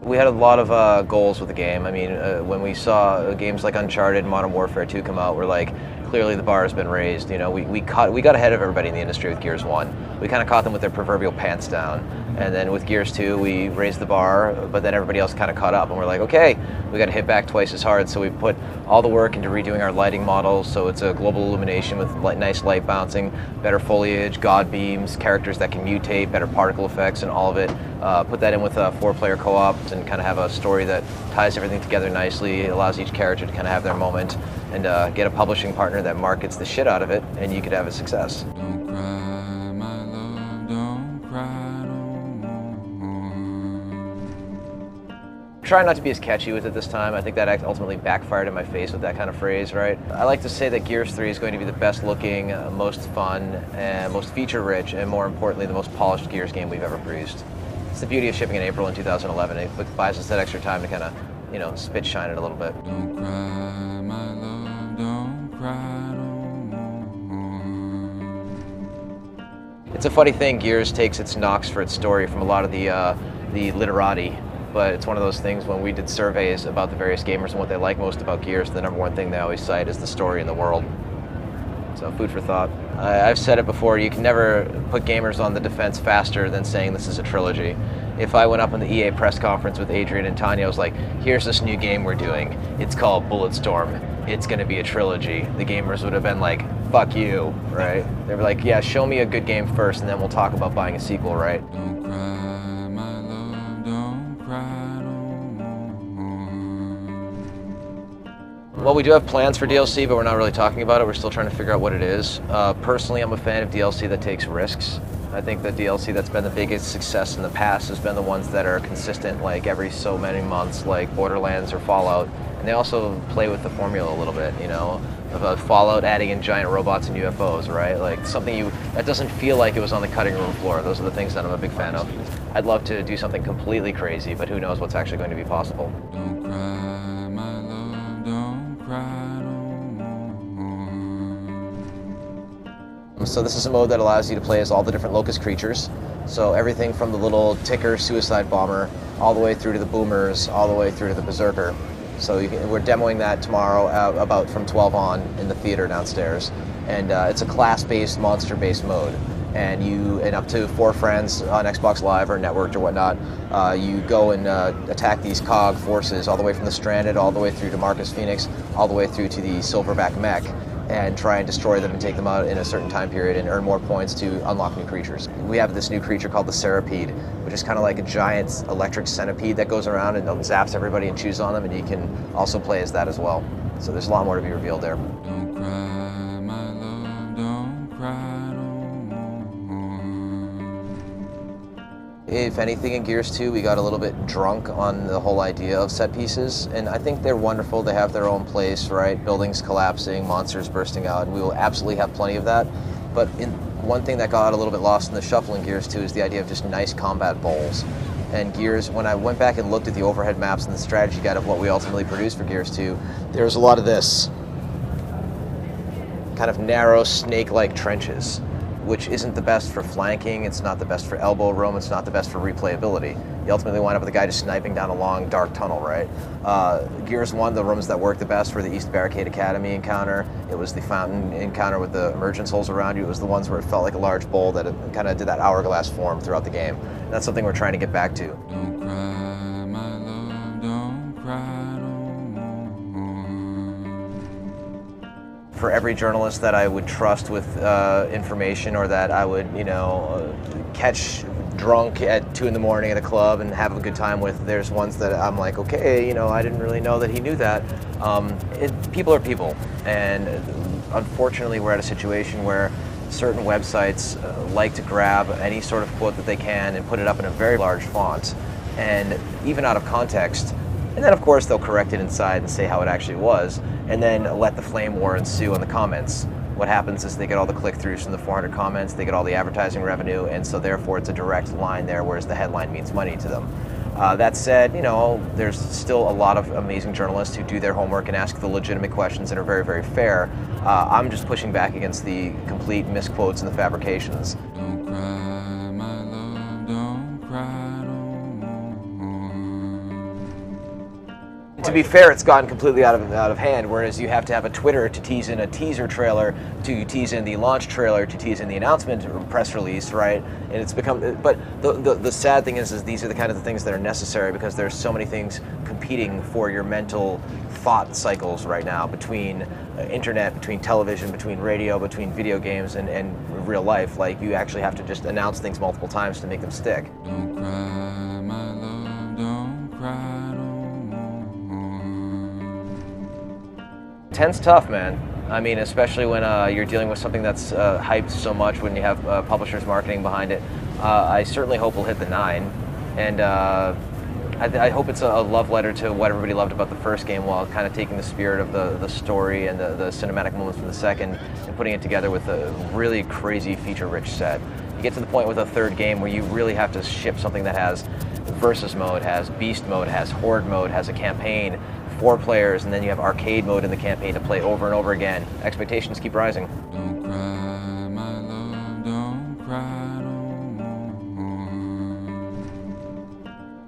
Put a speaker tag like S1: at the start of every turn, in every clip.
S1: We had a lot of goals with the game. I mean, when we saw games like Uncharted and Modern Warfare 2 come out, we're like, clearly the bar has been raised. You know, we got ahead of everybody in the industry with Gears 1. We kind of caught them with their proverbial pants down. And then with Gears 2, we raised the bar, but then everybody else kind of caught up. And we're like, okay, we got to hit back twice as hard. So we put all the work into redoing our lighting models. So it's a global illumination with nice light bouncing, better foliage, God beams, characters that can mutate, better particle effects, and all of it. Put that in with a 4-player co-op and kind of have a story that ties everything together nicely. It allows each character to kind of have their moment, and get a publishing partner that markets the shit out of it, and you could have a success.
S2: Don't cry, my love, don't cry no more.
S1: Try not to be as catchy with it this time. I think that ultimately backfired in my face with that kind of phrase, right? I like to say that Gears 3 is going to be the best looking, most fun, and most feature rich, and more importantly, the most polished Gears game we've ever produced. It's the beauty of shipping in April in 2011. It buys us that extra time to kind of, you know, spit shine it a little bit.
S2: Don't cry, my love, don't cry no more.
S1: It's a funny thing, Gears takes its knocks for its story from a lot of the literati, but it's one of those things when we did surveys about the various gamers and what they like most about Gears, the number one thing they always cite is the story and the world. So food for thought. I've said it before, you can never put gamers on the defense faster than saying this is a trilogy. If I went up on the EA press conference with Adrian and Tanya, I was like, here's this new game we're doing. It's called Bulletstorm. It's going to be a trilogy. The gamers would have been like, fuck you, right? They were like, yeah, show me a good game first and then we'll talk about buying a sequel, right?
S2: Don't cry, my love, don't cry no more.
S1: Well, we do have plans for DLC, but we're not really talking about it. We're still trying to figure out what it is. Personally, I'm a fan of DLC that takes risks. I think the DLC that's been the biggest success in the past has been the ones that are consistent, like every so many months, like Borderlands or Fallout. And they also play with the formula a little bit, you know, of Fallout adding in giant robots and UFOs, right? Like something that doesn't feel like it was on the cutting room floor. Those are the things that I'm a big fan of. I'd love to do something completely crazy, but who knows what's actually going to be possible.
S2: Don't cry, my love, don't cry no more.
S1: So this is a mode that allows you to play as all the different locust creatures. So everything from the little ticker suicide bomber, all the way through to the boomers, all the way through to the berserker. So we're demoing that tomorrow about from 12 on in the theater downstairs. And it's a class-based, monster-based mode. And up to 4 friends on Xbox Live or networked or whatnot, you go and attack these COG forces all the way from the Stranded, all the way through to Marcus Phoenix, all the way through to the Silverback Mech, and try and destroy them and take them out in a certain time period and earn more points to unlock new creatures. We have this new creature called the Serapede, which is kind of like a giant electric centipede that goes around and zaps everybody and chews on them, and you can also play as that as well. So there's a lot more to be revealed there.
S2: Don't cry, my love, don't cry no more.
S1: If anything, in Gears 2, we got a little bit drunk on the whole idea of set pieces, and I think they're wonderful. They have their own place, right? Buildings collapsing, monsters bursting out, and we will absolutely have plenty of that. But one thing that got a little bit lost in the shuffle in Gears 2 is the idea of just nice combat bowls. And Gears, when I went back and looked at the overhead maps and the strategy guide of what we ultimately produced for Gears 2, there's a lot of this kind of narrow, snake-like trenches, which isn't the best for flanking, it's not the best for elbow room, it's not the best for replayability. You ultimately wind up with a guy just sniping down a long, dark tunnel, right? Gears 1, the rooms that worked the best were the East Barricade Academy encounter, it was the fountain encounter with the emergence holes around you, it was the ones where it felt like a large bowl that kind of did that hourglass form throughout the game. And that's something we're trying to get back to.
S2: Don't cry, my love, don't cry no more.
S1: For every journalist that I would trust with information, or that I would, catch drunk at 2 in the morning at a club and have a good time with, there's ones that I'm like, okay, I didn't really know that he knew that. People are people, and unfortunately we're at a situation where certain websites like to grab any sort of quote that they can and put it up in a very large font, and even out of context. And then, of course, they'll correct it inside and say how it actually was, and then let the flame war ensue in the comments. What happens is they get all the click-throughs from the 400 comments, they get all the advertising revenue, and so therefore it's a direct line there, whereas the headline means money to them. That said, there's still a lot of amazing journalists who do their homework and ask the legitimate questions that are very, very fair. I'm just pushing back against the complete misquotes and the fabrications.
S2: Don't cry, my love, don't cry no more.
S1: To be fair, it's gotten completely out of hand. Whereas you have to have a Twitter to tease in a teaser trailer, to tease in the launch trailer, to tease in the announcement or press release, right? And it's become. But the sad thing is these are the kind of things that are necessary because there's so many things competing for your mental thought cycles right now between internet, between television, between radio, between video games, and real life. Like you actually have to just announce things multiple times to make them stick.
S2: Don't cry, my love, don't cry no more.
S1: 10's tough, man. I mean, especially when you're dealing with something that's hyped so much when you have publishers marketing behind it. I certainly hope we'll hit the 9, and I hope it's a love letter to what everybody loved about the first game while kind of taking the spirit of the story and the cinematic moments from the second and putting it together with a really crazy feature-rich set. You get to the point with a third game where you really have to ship something that has versus mode, has beast mode, has horde mode, has a campaign, 4 players, and then you have arcade mode in the campaign to play over and over again. Expectations keep rising.
S2: Don't cry, my love, don't cry no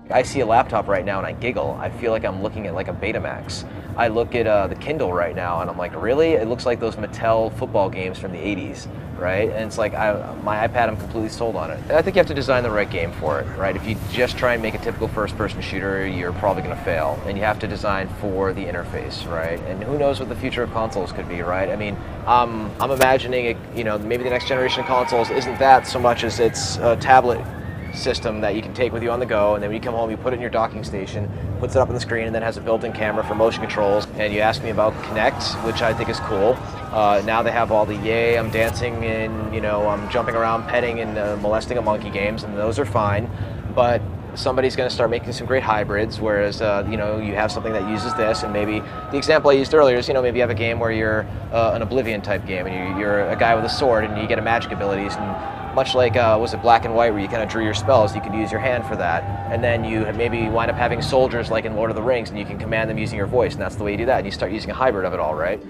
S2: more.
S1: I see a laptop right now and I giggle. I feel like I'm looking at like a Betamax. I look at the Kindle right now and I'm like, really? It looks like those Mattel football games from the 80s, right? And it's like, my iPad, I'm completely sold on it. And I think you have to design the right game for it, right? If you just try and make a typical first-person shooter, you're probably going to fail. And you have to design for the interface, right? And who knows what the future of consoles could be, right? I mean, I'm imagining, it, you know, maybe the next generation of consoles isn't that so much as it's a tablet system that you can take with you on the go, and then when you come home you put it in your docking station, puts it up on the screen, and then has a built-in camera for motion controls. And you asked me about Kinect, which I think is cool. Now they have all the yay, I'm dancing and, you know, I'm jumping around, petting and molesting a monkey games, and those are fine, but somebody's going to start making some great hybrids, whereas you know, you have something that uses this, and maybe the example I used earlier is, you know, maybe you have a game where you're an Oblivion type game and you're a guy with a sword and you get a magic abilities, and much like, was it Black and White, where you kind of drew your spells, you could use your hand for that. And then you maybe wind up having soldiers like in Lord of the Rings, and you can command them using your voice, and that's the way you do that. And you start using a hybrid of it all, right?